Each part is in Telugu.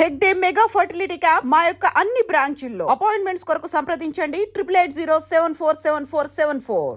హెగ్డే మెగా ఫర్టిలిటీ క్యాంప్ మా యొక్క అన్ని బ్రాంచుల్లో అపాయింట్మెంట్స్ కొరకు సంప్రదించండి 8880747474.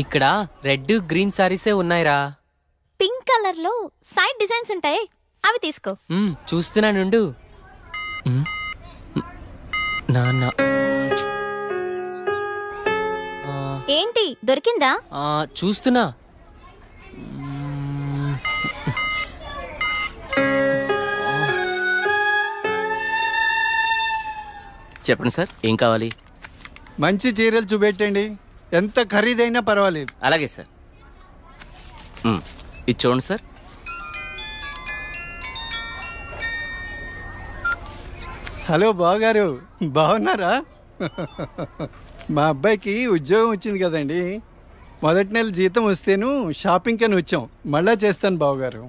ఇక్కడ రెడ్ గ్రీన్ సారీసే ఉన్నాయిరా. పింక్ కలర్ లో సైడ్ డిజైన్స్ ఉంటాయి, అవి తీసుకో. చూస్తున్నానుండు. నాన్న ఏంటి దొరికిందా? చూస్తున్నా. చెప్పండి సార్, ఏం కావాలి? మంచి చీరలు చూపెట్టండి, ఎంత ఖరీదైనా పర్వాలేదు. అలాగే సార్. ఇది చూడండి సార్. హలో బావగారు, బాగున్నారా? మా అబ్బాయికి ఉద్యోగం వచ్చింది కదండి. మొదటి నెల జీతం వస్తేను షాపింగ్ అని వచ్చాం. మళ్ళా చేస్తాను బావగారు.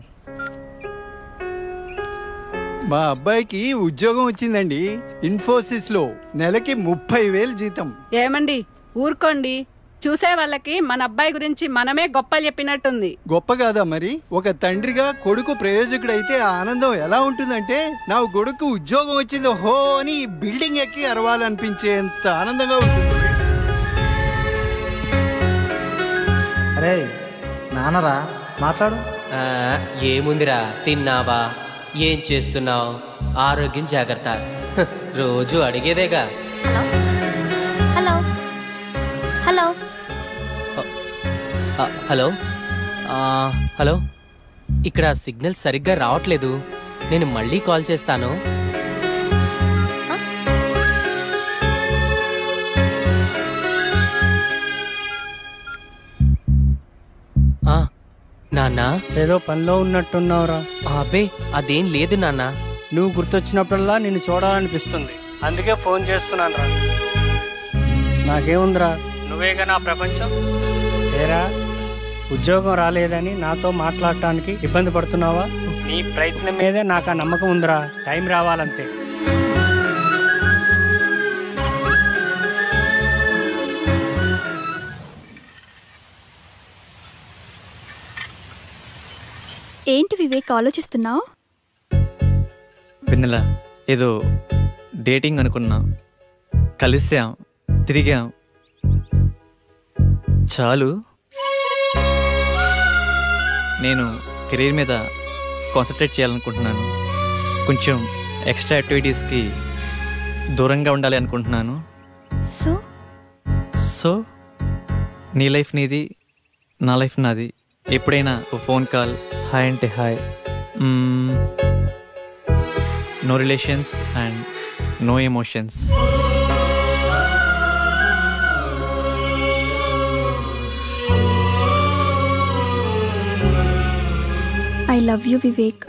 మా అబ్బాయికి ఉద్యోగం వచ్చిందండి ఇన్ఫోసిస్లో. నెలకి 30,000 జీతం. ఏమండి ఊరుకోండి, చూసే వాళ్ళకి మన అబ్బాయి గురించి మనమే గొప్ప చెప్పినట్టుంది. గొప్ప కాదా మరి? ఒక తండ్రిగా కొడుకు ప్రయోజకుడైతే ఆ ఆనందం ఎలా ఉంటుందంటే, నా కొడుకు ఉద్యోగం వచ్చింది హో అని బిల్డింగ్ ఎక్కి అరవాలనిపించేంత ఆనందంగా ఉంటుంది. అరే నాన్నరా, మాట్లాడు. ఏముందిరా, తిన్నావా, ఏం చేస్తున్నావు, ఆరోగ్యం జాగ్రత్త, రోజు అడిగేదేగా. హలో హలో హలో హలో, ఇక్కడ సిగ్నల్ సరిగ్గా రావట్లేదు, నేను మళ్ళీ కాల్ చేస్తాను. నాన్న, ఏదో పనిలో ఉన్నట్టున్నావురా. అబ్బే అదేం లేదు నాన్న. నువ్వు గుర్తొచ్చినప్పుడల్లా నిన్ను చూడాలనిపిస్తుంది, అందుకే ఫోన్ చేస్తున్నాను రా. నాకేముందిరా, నువ్వేగా నా ప్రపంచం. ఏరా, ఉద్యోగం రాలేదని నాతో మాట్లాడటానికి ఇబ్బంది పడుతున్నావా? నీ ప్రయత్నం మీదే నాకు ఆ నమ్మకం ఉందిరా. టైం రావాలంతే. ఏంటి వివేక్ ఆలోచిస్తున్నావు? వెన్నెల, ఏదో డేటింగ్ అనుకున్నా, కలిసాం, తిరిగాం, చాలు. నేను కెరీర్ మీద కాన్సన్ట్రేట్ చేయాలనుకుంటున్నాను. కొంచెం ఎక్స్ట్రా యాక్టివిటీస్కి దూరంగా ఉండాలి అనుకుంటున్నాను. సో నీ లైఫ్ నీది, నా లైఫ్ నాది. ఎప్పుడైనా ఓ ఫోన్ కాల్, హాయ్ అంటే hi. No relations and no emotions. I love you Vivek.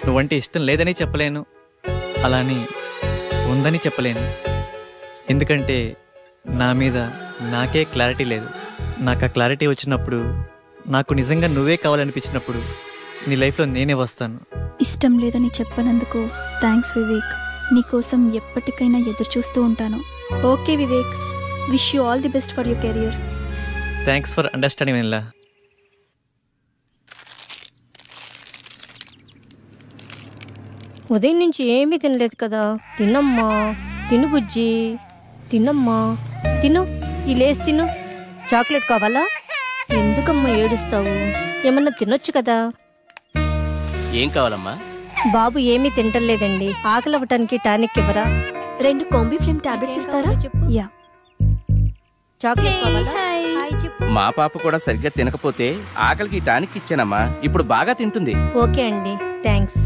నువ్వంటే ఇష్టం లేదని చెప్పలేను, అలాని ఉందని చెప్పలేను. ఎందుకంటే నా మీద నాకే క్లారిటీ లేదు. నాకు ఆ క్లారిటీ వచ్చినప్పుడు, నాకు నిజంగా నువ్వే కావాలనిపించినప్పుడు నీ లైఫ్లో నేనే వస్తాను. ఇష్టం లేదని చెప్పనందుకు థ్యాంక్స్ వివేక్. నీకోసం ఎప్పటికైనా ఎదురు చూస్తూ ఉంటాను. Okay Vivek, wish you all the best for your career. Thanks for understanding Vennela. ఉదయం నుంచి ఏమీ తినలేదు కదా. తినమ్మా, తిను బుజ్జి, తినమ్మా, తిను. ఈ లేస్ తిను. చాక్లెట్ కావాలా? ఎందుకు ఎందుకమ్మా ఏడుస్తావు? ఏమన్నా తినొచ్చు కదా. ఏం కావాలమ్మా? బాబు ఏమీ తింటలేదండి. ఆకలి అవ్వటానికి టానిక్ ఇవ్వరా? 2 కాంబిఫ్లేమ్ టాబ్లెట్స్ ఇస్తారా? యా. చాక్లెట్ కావాలా? మా పాప కూడా సరిగ్గా తినకపోతే ఆకలికి టానిక్ ఇచ్చానమ్మా. ఇప్పుడు బాగా తింటుంది. ఓకే అండి, థ్యాంక్స్.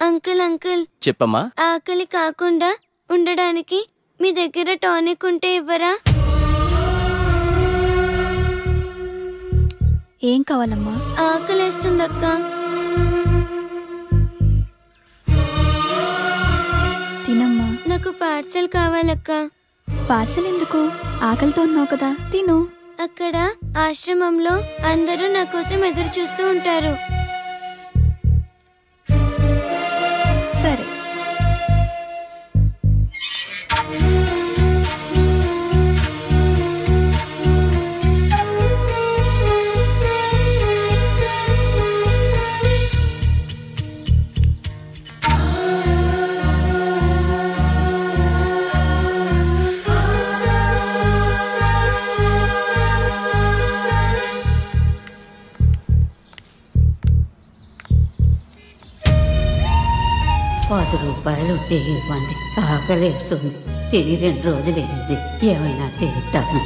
అంకుల్ అంకుల్, చెప్పమ్మా. ఆకలి కాకుండా ఉండడానికి మీ దగ్గర టానిక్ ఉంటే ఇవ్వరా? ఏం కావాలమ్మా? ఆకలేస్తుందక్క. తినమ్మా. నాకు పార్సల్ కావాలక్క. పార్సల్ ఎందుకు? ఆకలితో ఉన్నావు కదా, తిను. అక్కడ ఆశ్రమంలో అందరూ నా కోసం ఎదురు చూస్తూ ఉంటారు. సరే. ₹10 ఉంటే ఇవ్వండి. ఆకలేస్తుంది. తిని 2 రోజులైంది. ఏమైనా తింటాను.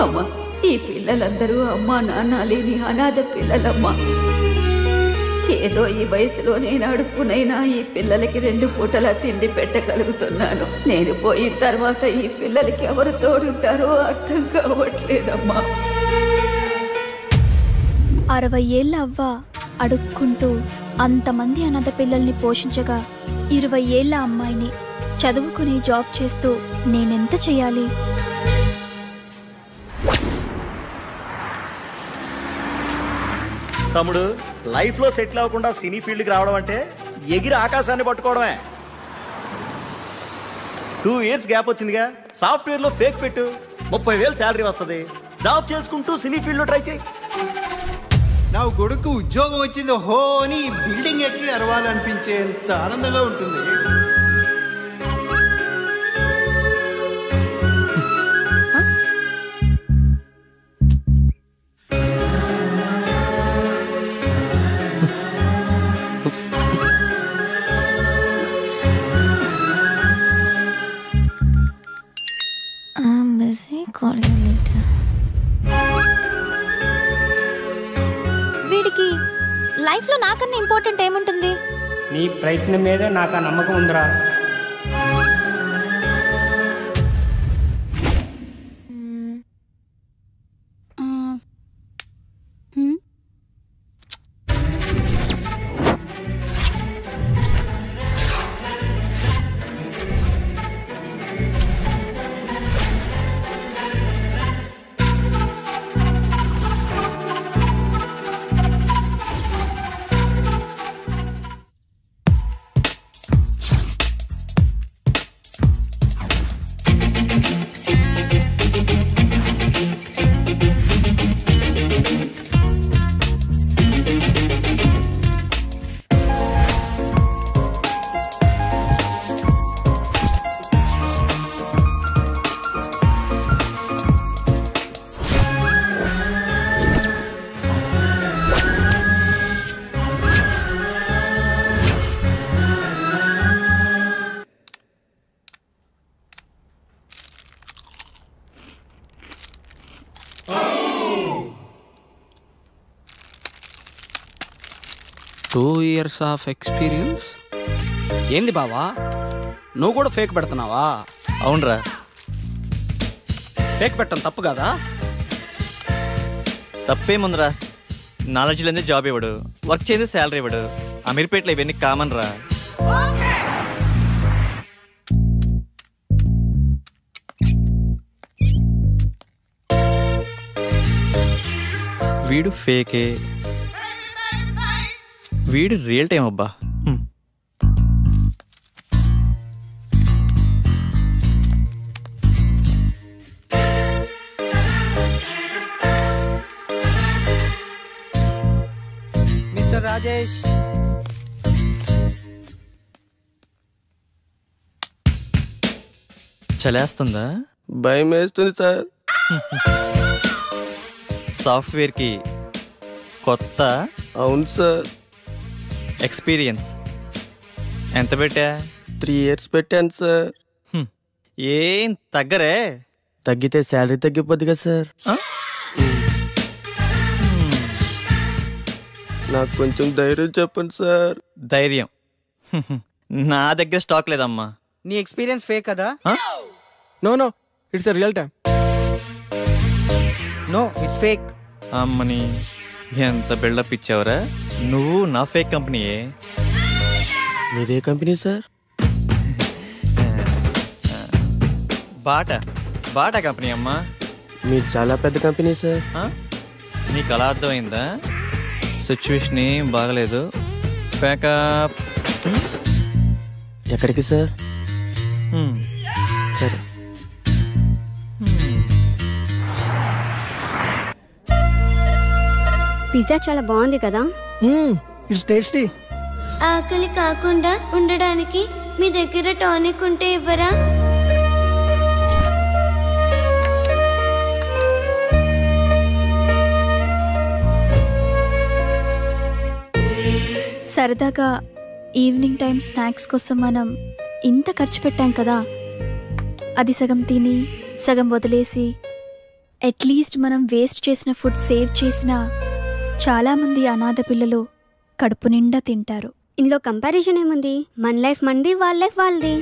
అమ్మా, ఈ పిల్లలందరూ అమ్మా నాన్న లేని అనాథ పిల్లలమ్మా. ఏదో ఈ వయసులో నేను అడుక్కునైనా ఈ పిల్లలకి 2 పూటలా తిండి పెట్టగలుగుతున్నాను. నేను పోయిన తర్వాత ఈ పిల్లలకి ఎవరు తోడుంటారో అర్థం కావట్లేదమ్మా. 60 ఏళ్ళ అవ్వ అడుక్కుంటూ అంతమంది అనాథ పిల్లల్ని పోషించగా 20 ఏళ్ళ అమ్మాయిని చదువుకుని జాబ్ చేస్తూ నేనెంత చేయాలి? తమ్ముడు, లైఫ్ లో సెటిల్ అవ్వకుండా సినీ ఫీల్డ్ కి రావడం అంటే ఎగిరి ఆకాశాన్ని పట్టుకోవడమే. 2 years గ్యాప్ వచ్చిందిగా. సాఫ్ట్వేర్ లో ఫేక్ పెట్టు, 30,000 శాలరీ వస్తుంది. జాబ్ చేసుకుంటూ సినీ ఫీల్డ్ లో ట్రై చేయి. నా కొడుకు ఉద్యోగం వచ్చింది హో అని బిల్డింగ్ ఎక్కి అరవాలనిపించేంత ఆనందంగా ఉంటుంది. వీడికి లైఫ్ లో నాకన్నా ఇంపార్టెంట్ ఏముంటుంది? నీ ప్రయత్నం మీదే నాకు ఆ నమ్మకం ఉందిరా. years of experience. ఏంది బావా, నువ్వు కూడా ఫేక్ పెడుతున్నావా? అవునరా. ఫేక్ పెట్టడం తప్పు కదా? తప్పేముందిరా, నాలెడ్జ్ లేదే జాబ్ ఇవ్వడు, వర్క్ చేసి శాలరీ ఇవ్వడు. అమీర్పేటలో ఇవన్నీ కామన్ రా. వీడు ఫేకే, వీడు రియల్ టైం అబ్బా. మిస్టర్ రాజేష్, చలేస్తుందా? భయం వేస్తుంది సార్. సాఫ్ట్వేర్కి కొత్త? అవును సార్. ఎక్స్పీరియన్స్ ఎంత పెట్టా? 3 years పెట్టాను సార్. ఏం తగ్గరే? తగ్గితే శాలరీ తగ్గిపోద్ది కదా సార్. నాకు కొంచెం ధైర్యం చెప్పండి సార్. ధైర్యం నా దగ్గర స్టాక్ లేదమ్మా. నీ ఎక్స్పీరియన్స్ ఫేక్ కదా? No it's real time. No it's fake. అమ్మని ఎంత బిల్డప్ ఇచ్చావురా. నువ్వు నా ఫేక్ కంపెనీయే. మీదే కంపెనీ సార్? బాటా కంపెనీ అమ్మా. మీరు చాలా పెద్ద కంపెనీ సార్. నీకు అలా అర్థమైందా? సిచ్యువేషన్ ఏం బాగలేదు. ప్యాకప్. ఎక్కడికి సార్? సరే. పిజ్జా చాలా బాగుంది కదా? It's tasty. ఆకలి కాకుండా ఉండడానికి మీ దగ్గర టానిక్ ఉంటే ఇవ్వరా? సరదాగా ఈవినింగ్ టైం స్నాక్స్ కోసం మనం ఇంత ఖర్చు పెట్టాం కదా, అది సగం తిని సగం వదిలేసి అట్లీస్ట్ మనం వేస్ట్ చేసిన ఫుడ్ సేవ్ చేసిన చాలామంది అనాథ పిల్లలు కడుపు నిండా తింటారు. ఇందులో కంపారిజన్ ఏముంది? మన లైఫ్ మనది, వాళ్ళ లైఫ్ వాళ్ళది.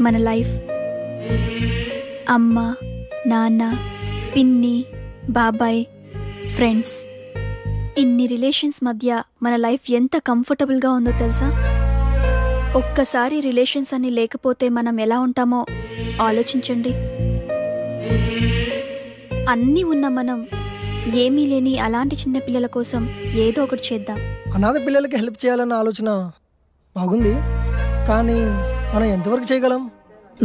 మన లైఫ్ అమ్మ, నాన్న, పిన్ని, బాబాయ్, ఫ్రెండ్స్, ఇన్ని రిలేషన్స్ మధ్య మన లైఫ్ ఎంత కంఫర్టబుల్గా ఉందో తెలుసా? ఒక్కసారి రిలేషన్స్ అన్ని లేకపోతే మనం ఎలా ఉంటామో ఆలోచించండి. అన్నీ ఉన్న మనం ఏమీ లేని అలాంటి చిన్న పిల్లల కోసం ఏదో ఒకటి చేద్దాం. అనాథ పిల్లలకి హెల్ప్ చేయాలన్న ఆలోచన బాగుంది, కానీ మనం ఎంతవరకు చేయగలం?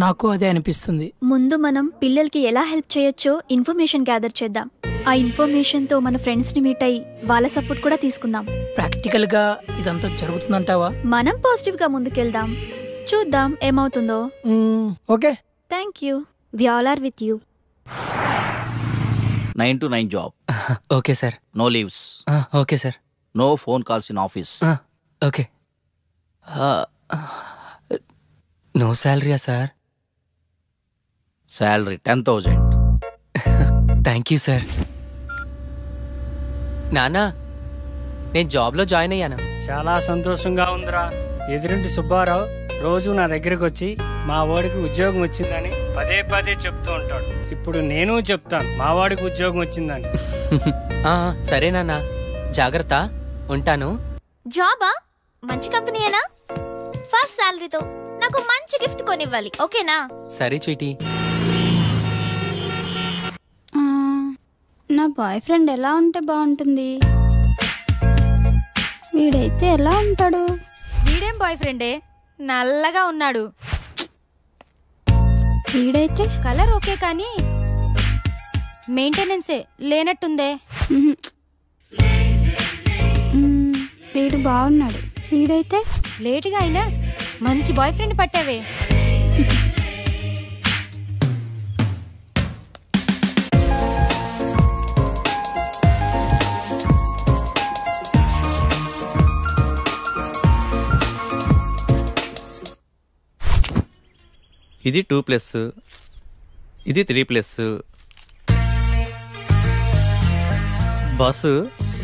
నాకు అదే అనిపిస్తుంది. ముందు మనం పిల్లలకి ఎలా హెల్ప్ చేయొచ్చో ఇన్ఫర్మేషన్ గ్యాదర్ చేద్దాం. ఆ ఇన్ఫర్మేషన్తో మన ఫ్రెండ్స్ని మీట్ అయ్యి వాళ్ళ సపోర్ట్ కూడా తీసుకుందాం. ప్రాక్టికల్గా ఇదంతా జరుగుతుందంటావా? మనం పాజిటివ్గా ముందుకెళ్దాం, చూద్దాం ఏమవుతుందో. Okay, thank you. We all are with you. 9 to 9 job. Okay sir. No leaves. Okay sir. No phone calls in office. Okay. No శాలరీయా sir? Salary 10,000. Thank you sir. నానా, నేను జాబ్లో జాయిన్ అయ్యాను. చాలా సంతోషంగా ఉందిరా. ఎదురింటి సుబ్బారావు రోజు నా దగ్గరకు వచ్చి మా వాడికి ఉద్యోగం వచ్చిందని పదే చెప్తూ ఉంటాడు. ఇప్పుడు నేను చెప్తాను మా వాడికి ఉద్యోగం వచ్చిందని. సరే నాన్న, జాగ్రత్త, ఉంటాను. జాబా? మంచి కంపెనీయేనా? ఫస్ట్ శాలరీతో నాకు మంచి గిఫ్ట్ కొనివ్వాలి, ఓకేనా? సరే చీటీ. నా బాయ్ ఫ్రెండ్ ఎలా ఉంటే బాగుంటుంది? వీడైతే ఎలా ఉంటాడు? వీడేం బాయ్ ఫ్రెండే, నల్లగా ఉన్నాడు. వీడైతే కలర్ ఓకే కానీ మెయింటెనెన్సే లేనట్టుందే. వీడు బాగున్నాడు. వీడైతే లేటుగా అయినా మంచి బాయ్ ఫ్రెండ్ పట్టావే. ఇది 2+, ఇది 3+. బాసు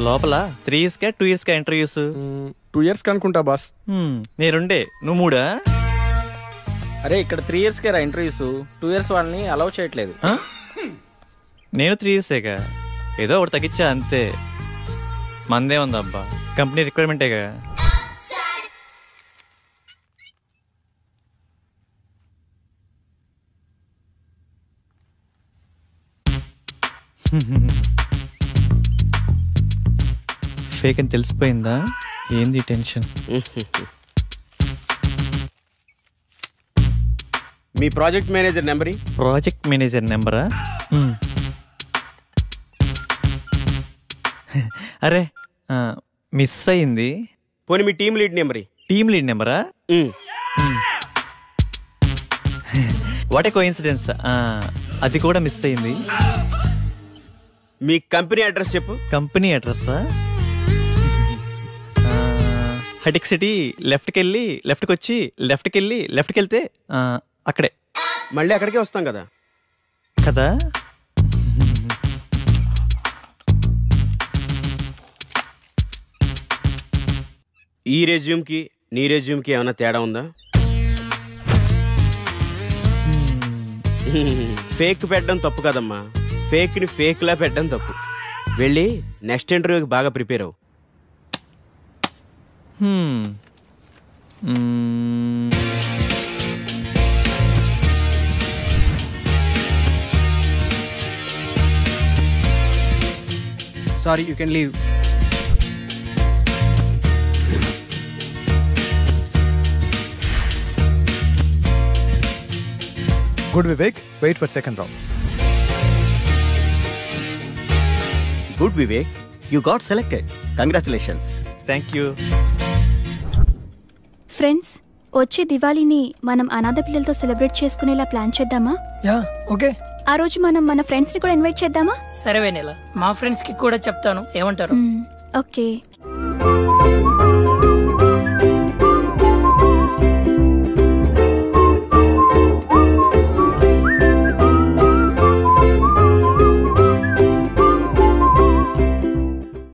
లోపల 3 yearsకా 2 yearsకా ఇంటర్వ్యూస్? 2 years అనుకుంటా బాస్. నేనుండే నువ్వు 3? అరే ఇక్కడ 3 yearsకే రా ఇంటర్వ్యూస్. 2 years వాళ్ళని అలౌ చేయట్లేదు. నేను 3 yearsేగా, ఏదో ఒకటి తగ్గించా అంతే. మందే ఉందబ్బా, కంపెనీ రిక్వైర్మెంటేగా. ఫేక్ అని తెలిసిపోయిందా? ఏంది టెన్షన్? మీ project manager number? Project manager నెంబరా? అరే మిస్ అయింది. పోనీ మీ team lead number? Team lead నెంబరా? What a coincidence. అది కూడా మిస్ అయింది. మీ కంపెనీ అడ్రస్ చెప్పు. కంపెనీ అడ్రస్సా? హైటెక్ సిటీ లెఫ్ట్కి వెళ్ళి లెఫ్ట్కి వెళ్తే అక్కడే. మళ్ళీ అక్కడికే వస్తాం కదా. కదా. ఈ రెజ్యూమ్కి నీ రెజ్యూమ్కి ఏమైనా తేడా ఉందా? ఫేక్ పెట్టడం తప్పు కదమ్మా, ఫేక్ని ఫేక్లా పెట్టడం తప్పు. వెళ్ళి నెక్స్ట్ ఇంటర్వ్యూకి బాగా ప్రిపేర్ అవ్వు. Sorry, you can leave. Good Vivek, wait for second round. Good Vivek, you got selected. Congratulations. Thank you. Friends, వచ్చే దివాళీని మనం అనాథ పిల్లలతో సెలబ్రేట్ చేసుకునేలా ప్లాన్ చేద్దామా? Yeah, okay. ఆ రోజు మనం మన ఫ్రెండ్స్ ని కూడా ఇన్వైట్ చేద్దామా? సరే వెనెల, మా ఫ్రెండ్స్ కి కూడా చెప్తాను, ఏమంటారు? ఓకే.